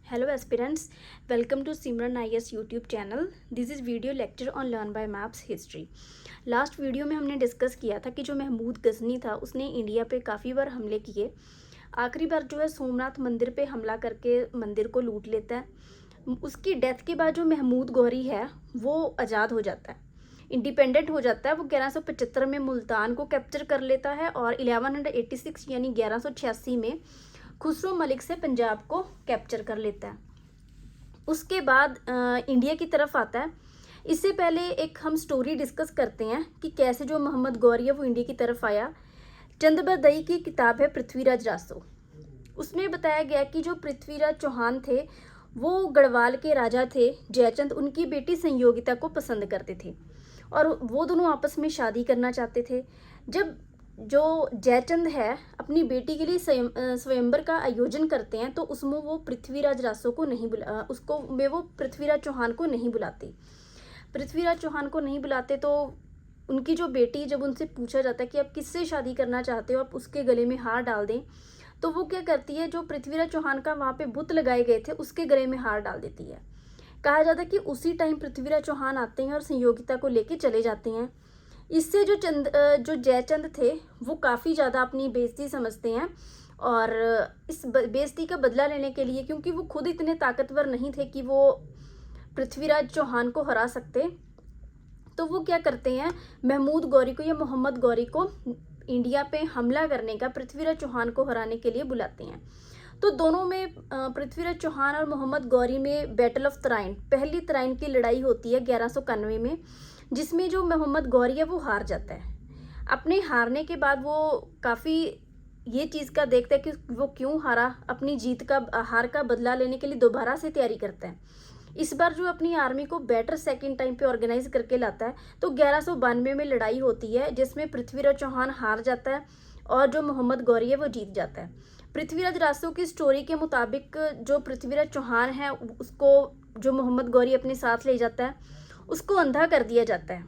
Hello aspirants, welcome to Simran IS YouTube channel. This is video lecture on Learn by Maps History. Last video में हमने discuss किया था कि जो महमूद गजनी था उसने इंडिया पे काफ़ी बार हमले किए। आखिरी बार जो है सोमनाथ मंदिर पे हमला करके मंदिर को लूट लेता है। उसकी डेथ के बाद जो महमूद गौरी है वो आज़ाद हो जाता है, इंडिपेंडेंट हो जाता है। वो 1175 में मुल्तान को कैप्चर कर लेता है और 1186 यानी 1186 में खुसरो मलिक से पंजाब को कैप्चर कर लेता है। उसके बाद इंडिया की तरफ आता है। इससे पहले एक हम स्टोरी डिस्कस करते हैं कि कैसे जो मोहम्मद गौरी है वो इंडिया की तरफ आया। चंदबरदई की किताब है पृथ्वीराज रासो, उसमें बताया गया कि जो पृथ्वीराज चौहान थे वो गढ़वाल के राजा थे जयचंद, उनकी बेटी संयोगिता को पसंद करते थे और वो दोनों आपस में शादी करना चाहते थे। जब जो जयचंद है अपनी बेटी के लिए स्वयंवर का आयोजन करते हैं तो उसमें वो पृथ्वीराज रासो को नहीं वो पृथ्वीराज चौहान को नहीं बुलाते। पृथ्वीराज चौहान को नहीं बुलाते तो उनकी जो बेटी, जब उनसे पूछा जाता है कि आप किससे शादी करना चाहते हो, आप उसके गले में हार डाल दें, तो वो क्या करती है, जो पृथ्वीराज चौहान का वहाँ पे बुत लगाए गए थे उसके गले में हार डाल देती है। कहा जाता है कि उसी टाइम पृथ्वीराज चौहान आते हैं और संयोगिता को लेके चले जाते हैं। इससे जो जयचंद थे वो काफ़ी ज़्यादा अपनी बेइज्जती समझते हैं और इस बेइज्जती का बदला लेने के लिए, क्योंकि वो खुद इतने ताकतवर नहीं थे कि वो पृथ्वीराज चौहान को हरा सकते, तो वो क्या करते हैं, महमूद गौरी को या मोहम्मद गौरी को इंडिया पे हमला करने का, पृथ्वीराज चौहान को हराने के लिए बुलाते हैं। तो दोनों में पृथ्वीराज चौहान और मोहम्मद गौरी में बैटल ऑफ तराइन, पहली तराइन की लड़ाई होती है 1191 में, जिसमें जो मोहम्मद गौरी है वो हार जाता है। अपने हारने के बाद वो काफ़ी ये चीज़ का देखता है कि वो क्यों हारा, अपनी हार का बदला लेने के लिए दोबारा से तैयारी करता है। इस बार जो अपनी आर्मी को बेटर सेकंड टाइम पे ऑर्गेनाइज करके लाता है। तो 1192 में लड़ाई होती है जिसमें पृथ्वीराज चौहान हार जाता है और जो मोहम्मद गौरी है वो जीत जाता है। पृथ्वीराज रासो की स्टोरी के मुताबिक जो पृथ्वीराज चौहान है उसको जो मोहम्मद गौरी अपने साथ ले जाता है, उसको अंधा कर दिया जाता है।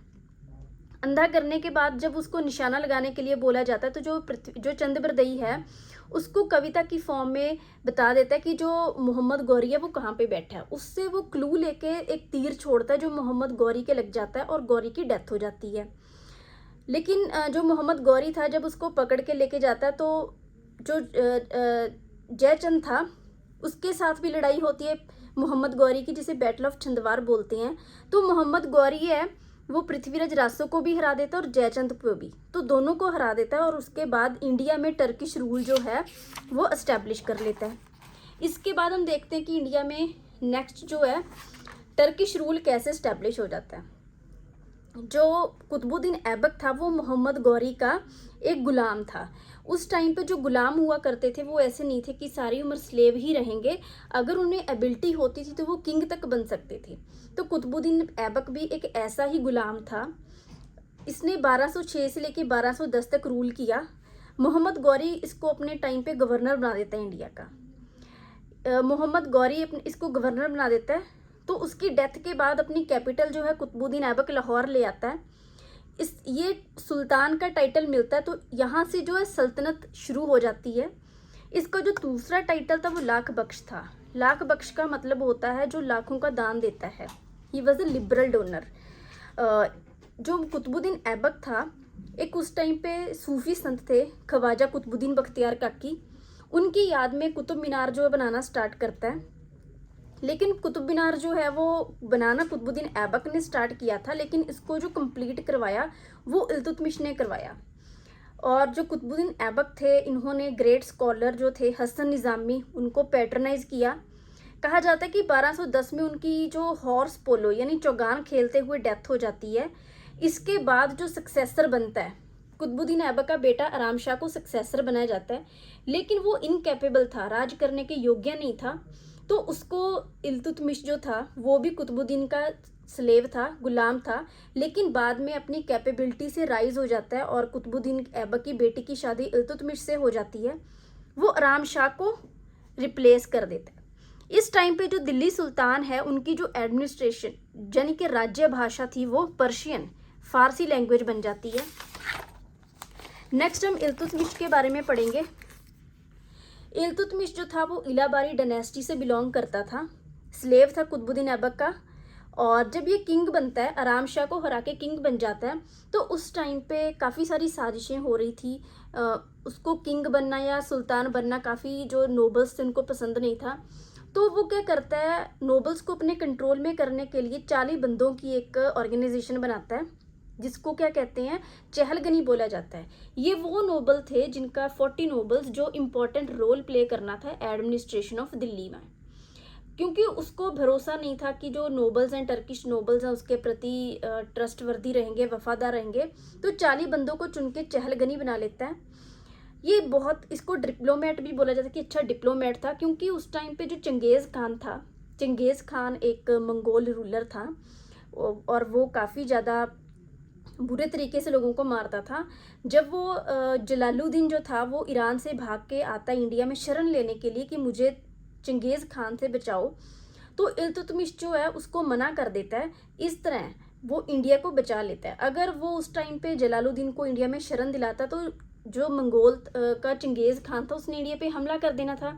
अंधा करने के बाद जब उसको निशाना लगाने के लिए बोला जाता है तो जो चंदबरदई है उसको कविता की फॉर्म में बता देता है कि जो मोहम्मद गौरी है वो कहाँ पे बैठा है। उससे वो क्लू लेके एक तीर छोड़ता है जो मोहम्मद गौरी के लग जाता है और गौरी की डेथ हो जाती है। लेकिन जो मोहम्मद गौरी था जब उसको पकड़ के लेके जाता है तो जो जयचंद था उसके साथ भी लड़ाई होती है मोहम्मद गौरी की, जिसे बैटल ऑफ छंदवार बोलते हैं। तो मोहम्मद गौरी है वो पृथ्वीराज रासो को भी हरा देता है और जयचंद को भी, तो दोनों को हरा देता है और उसके बाद इंडिया में टर्किश रूल जो है वो एस्टेब्लिश कर लेता है। इसके बाद हम देखते हैं कि इंडिया में नेक्स्ट जो है टर्किश रूल कैसे एस्टेब्लिश हो जाता है। जो कुतुबुद्दीन ऐबक था वो मोहम्मद गौरी का एक गुलाम था। उस टाइम पे जो गुलाम हुआ करते थे वो ऐसे नहीं थे कि सारी उम्र स्लेव ही रहेंगे, अगर उन्हें एबिलिटी होती थी तो वो किंग तक बन सकते थे। तो कुतुबुद्दीन ऐबक भी एक ऐसा ही गुलाम था। इसने 1206 से लेकर 1210 तक रूल किया। मोहम्मद गौरी इसको अपने टाइम पे गवर्नर बना देता है इंडिया का। मोहम्मद गौरी इसको गवर्नर बना देता है। तो उसकी डेथ के बाद अपनी कैपिटल जो है कुतुबुद्दीन ऐबक लाहौर ले आता है। ये सुल्तान का टाइटल मिलता है, तो यहाँ से जो है सल्तनत शुरू हो जाती है। इसका जो दूसरा टाइटल था वो लाख बख्श था। लाख बख्श का मतलब होता है जो लाखों का दान देता है। He was a liberal donor. जो कुतुबुद्दीन ऐबक था एक उस टाइम पे सूफी संत थे, ख्वाजा कुतुबुद्दीन बख्तियार काकी, उनकी याद में कुतुब मीनार जो बनाना स्टार्ट करता है। लेकिन कुतुब मीनार जो है वो बनाना कुतुबुद्दीन ऐबक ने स्टार्ट किया था, लेकिन इसको जो कंप्लीट करवाया वो इल्तुतमिश ने करवाया। और जो कुतुबुद्दीन ऐबक थे इन्होंने ग्रेट स्कॉलर जो थे हसन निज़ामी उनको पैट्रनाइज किया। कहा जाता है कि 1210 में उनकी जो हॉर्स पोलो यानी चौगान खेलते हुए डेथ हो जाती है। इसके बाद जो सक्सेसर बनता है, कुतुबुद्दीन ऐबक का बेटा आराम शाह को सक्सेसर बनाया जाता है, लेकिन वो इनकैपेबल था, राज करने के योग्य नहीं था। तो उसको इल्तुतमिश जो था वो भी कुतुबुद्दीन का स्लेव था, गुलाम था, लेकिन बाद में अपनी कैपेबिलिटी से राइज हो जाता है और कुतुबुद्दीन ऐबक की बेटी की शादी इल्तुतमिश से हो जाती है। वो आराम शाह को रिप्लेस कर देता है। इस टाइम पे जो दिल्ली सुल्तान है उनकी जो एडमिनिस्ट्रेशन यानी कि राज्य भाषा थी वो पर्शियन, फारसी लैंग्वेज बन जाती है। नेक्स्ट हम इल्तुतमिश के बारे में पढ़ेंगे। इल्तुतमिश जो था वो इलाबारी डायनेस्टी से बिलोंग करता था, स्लेव था कुतुबुद्दीन ऐबक का। और जब ये किंग बनता है, आराम शाह को हरा के किंग बन जाता है, तो उस टाइम पे काफ़ी सारी साजिशें हो रही थी। उसको किंग बनना या सुल्तान बनना काफ़ी जो नोबल्स थे उनको पसंद नहीं था। तो वो क्या करता है, नोबल्स को अपने कंट्रोल में करने के लिए 40 बंदों की एक ऑर्गेनाइजेशन बनाता है, जिसको क्या कहते हैं, चहलगनी बोला जाता है। ये वो नोबल थे जिनका 40 नोबल्स जो इम्पोर्टेंट रोल प्ले करना था एडमिनिस्ट्रेशन ऑफ दिल्ली में, क्योंकि उसको भरोसा नहीं था कि जो नोबल्स हैं, टर्किश नोबल्स हैं, उसके प्रति ट्रस्टवर्दी रहेंगे, वफादार रहेंगे। तो 40 बंदों को चुन के चहलगनी बना लेता है। ये बहुत, इसको डिप्लोमेट भी बोला जाता है कि अच्छा डिप्लोमेट था, क्योंकि उस टाइम पे जो चंगेज़ खान था, चंगेज़ खान एक मंगोल रूलर था और वो काफ़ी ज़्यादा बुरे तरीके से लोगों को मारता था। जब वो जलालुद्दीन जो था वो ईरान से भाग के आता है इंडिया में शरण लेने के लिए कि मुझे चंगेज़ खान से बचाओ, तो इल्तुतमिश जो है उसको मना कर देता है। इस तरह वो इंडिया को बचा लेता है। अगर वो उस टाइम पे जलालुद्दीन को इंडिया में शरण दिलाता तो जो मंगोल का चंगेज़ खान था उसने इंडिया पे हमला कर देना था।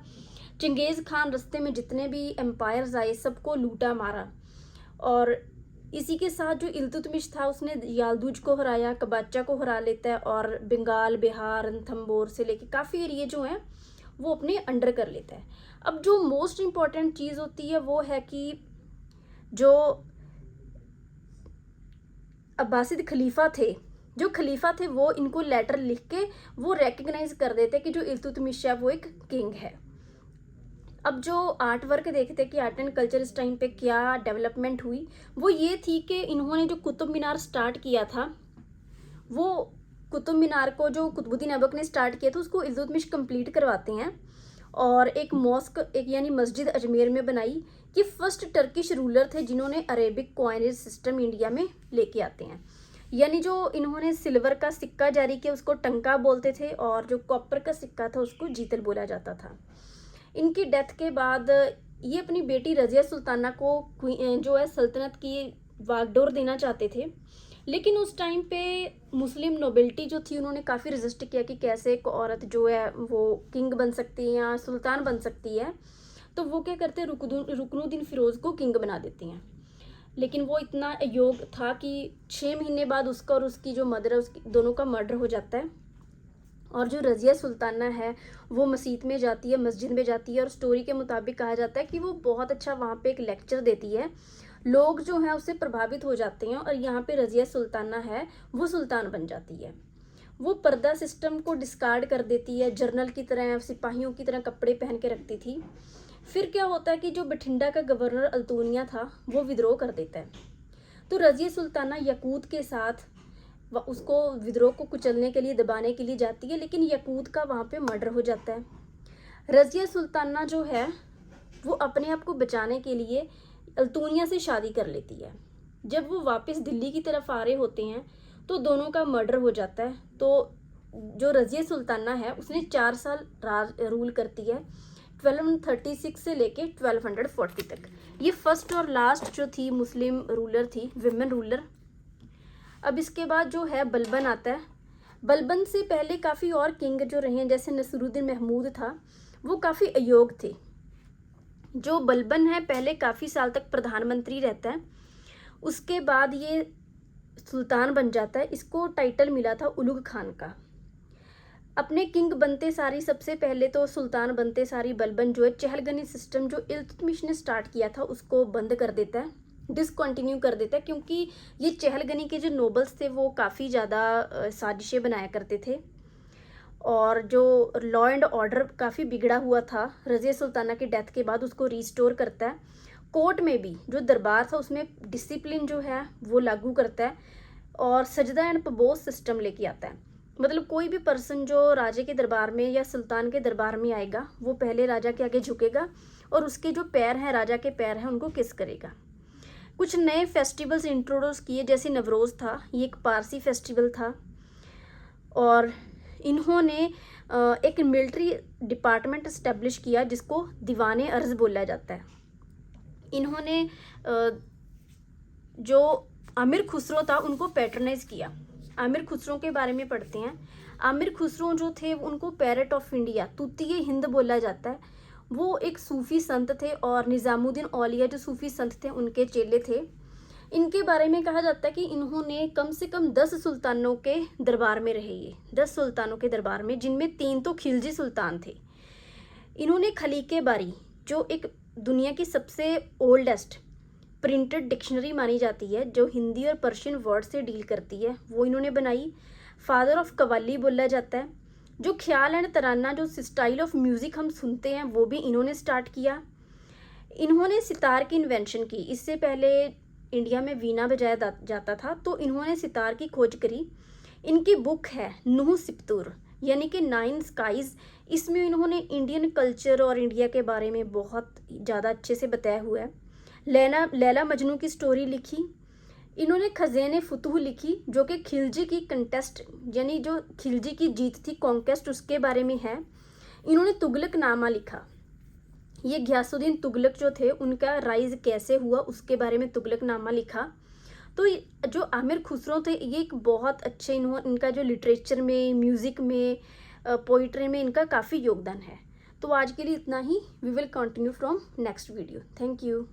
चंगेज़ खान रास्ते में जितने भी एम्पायर्स आए सबको लूटा मारा, और इसी के साथ जो इल्तुतमिश था उसने यालदुज को हराया, कबाचा को हरा लेता है, और बंगाल, बिहार, रणथंबोर से लेके काफ़ी एरिए जो हैं वो अपने अंडर कर लेता है। अब जो मोस्ट इम्पॉर्टेंट चीज़ होती है वो है कि जो अब्बासिद खलीफा थे वो इनको लेटर लिख के वो रेकग्नाइज कर देते कि जो इल्तुतमिश है वो एक किंग है। अब जो आर्ट वर्क देखते हैं कि आर्ट एंड कल्चर इस टाइम पे क्या डेवलपमेंट हुई, वो ये थी कि इन्होंने जो कुतुब मीनार स्टार्ट किया था, वो कुतुब मीनार को जो कुतुबुद्दीन ऐबक ने स्टार्ट किया था उसको इल्तुतमिश कंप्लीट करवाते हैं, और एक मॉस्क, एक यानी मस्जिद अजमेर में बनाई। कि फर्स्ट टर्किश रूलर थे जिन्होंने अरेबिक कॉइनेज सिस्टम इंडिया में लेके आते हैं। यानी जो इन्होंने सिल्वर का सिक्का जारी किया उसको टंका बोलते थे, और जो कॉपर का सिक्का था उसको जीतल बोला जाता था। इनकी डेथ के बाद ये अपनी बेटी रज़िया सुल्ताना को जो है सल्तनत की वागडोर देना चाहते थे, लेकिन उस टाइम पे मुस्लिम नोबिलिटी जो थी उन्होंने काफ़ी रेजिस्ट किया कि कैसे एक औरत जो है वो किंग बन सकती है या सुल्तान बन सकती है। तो वो क्या करते हैं, रुकनुद्दीन फ़िरोज़ को किंग बना देती हैं। लेकिन वो इतना अयोग्य था कि 6 महीने बाद उसका और उसकी जो मदर है उसकी दोनों का मर्डर हो जाता है। और जो रज़िया सुल्ताना है वो मस्जिद में जाती है, और स्टोरी के मुताबिक कहा जाता है कि वो बहुत अच्छा वहाँ पे एक लेक्चर देती है। लोग जो हैं उससे प्रभावित हो जाते हैं, और यहाँ पे रज़िया सुल्ताना है वो सुल्तान बन जाती है। वो पर्दा सिस्टम को डिस्कार्ड कर देती है, जर्नल की तरह, सिपाहियों की तरह कपड़े पहन के रखती थी। फिर क्या होता है कि जो बठिंडा का गवर्नर अल्तूनिया था वो विद्रोह कर देता है। तो रज़िया सुल्ताना यकूत के साथ उसको विद्रोह को कुचलने के लिए, दबाने के लिए जाती है, लेकिन यकूत का वहाँ पे मर्डर हो जाता है। रज़िया सुल्ताना जो है वो अपने आप को बचाने के लिए अल्तूनिया से शादी कर लेती है। जब वो वापस दिल्ली की तरफ आ रहे होते हैं तो दोनों का मर्डर हो जाता है। तो जो रज़िया सुल्ताना है उसने 4 साल राज रूल करती है, 1236 से लेके 1240 तक। ये फर्स्ट और लास्ट जो थी मुस्लिम रूलर थी, विमेन रूलर। अब इसके बाद जो है बलबन आता है। बलबन से पहले काफ़ी और किंग जो रहे हैं, जैसे नसरुद्दीन महमूद था, वो काफ़ी अयोग्य थे। जो बलबन है पहले काफ़ी साल तक प्रधानमंत्री रहता है, उसके बाद ये सुल्तान बन जाता है। इसको टाइटल मिला था उलुग खान का। अपने किंग बनते सारी, सबसे पहले तो सुल्तान बनते सारी बलबन जो है चहलगनी सिस्टम जो इल्तुतमिश ने स्टार्ट किया था उसको बंद कर देता है, डिसकंटिन्यू कर देता है, क्योंकि ये चहलगनी के जो नोबल्स थे वो काफ़ी ज़्यादा साजिशें बनाया करते थे, और जो लॉ एंड ऑर्डर काफ़ी बिगड़ा हुआ था रज़िया सुल्ताना की डेथ के बाद उसको रिस्टोर करता है। कोर्ट में भी जो दरबार था उसमें डिसिप्लिन जो है वो लागू करता है, और सजदा एंड पबोस सिस्टम लेके आता है। मतलब कोई भी पर्सन जो राजे के दरबार में या सुल्तान के दरबार में आएगा वो पहले राजा के आगे झुकेगा, और उसके जो पैर हैं, राजा के पैर हैं, उनको किस करेगा। कुछ नए फेस्टिवल्स इंट्रोड्यूस किए, जैसे नवरोज़ था, ये एक पारसी फेस्टिवल था। और इन्होंने एक मिलिट्री डिपार्टमेंट इस्टेब्लिश किया जिसको दीवाने अर्ज़ बोला जाता है। इन्होंने जो आमिर खुसरो था उनको पैट्रनाइज किया। आमिर खुसरो के बारे में पढ़ते हैं। आमिर खुसरो जो थे उनको पैरट ऑफ इंडिया, तूतिए हिंद बोला जाता है। वो एक सूफ़ी संत थे और निज़ामुद्दीन औलिया जो सूफ़ी संत थे उनके चेले थे। इनके बारे में कहा जाता है कि इन्होंने कम से कम 10 सुल्तानों के दरबार में रहे, ये 10 सुल्तानों के दरबार में, जिनमें 3 तो खिलजी सुल्तान थे। इन्होंने खलीके बारी जो एक दुनिया की सबसे ओल्डेस्ट प्रिंटेड डिक्शनरी मानी जाती है, जो हिंदी और पर्शियन वर्ड से डील करती है, वो इन्होंने बनाई। फादर ऑफ कव्वाली बोला जाता है। जो ख्याल एंड तराना, जो स्टाइल ऑफ म्यूज़िक हम सुनते हैं, वो भी इन्होंने स्टार्ट किया। इन्होंने सितार की इन्वेंशन की। इससे पहले इंडिया में वीणा बजाया जाता था, तो इन्होंने सितार की खोज करी। इनकी बुक है नूह सिप्तूर, यानी कि 9 स्काइज़। इसमें इन्होंने इंडियन कल्चर और इंडिया के बारे में बहुत ज़्यादा अच्छे से बताया हुआ है। लैला मजनू की स्टोरी लिखी। इन्होंने खज़ेने फुतूह लिखी, जो कि खिलजी की कंटेस्ट, यानी जो खिलजी की जीत थी, कॉन्केस्ट, उसके बारे में है। इन्होंने तुगलकनामा लिखा। ये घियासुद्दीन तुगलक जो थे उनका राइज कैसे हुआ उसके बारे में तुगलकनामा लिखा। तो जो आमिर खुसरो थे ये एक बहुत अच्छे, इनका जो लिटरेचर में, म्यूज़िक में, पोइट्री में इनका काफ़ी योगदान है। तो आज के लिए इतना ही। We will continue from next video. Thank you.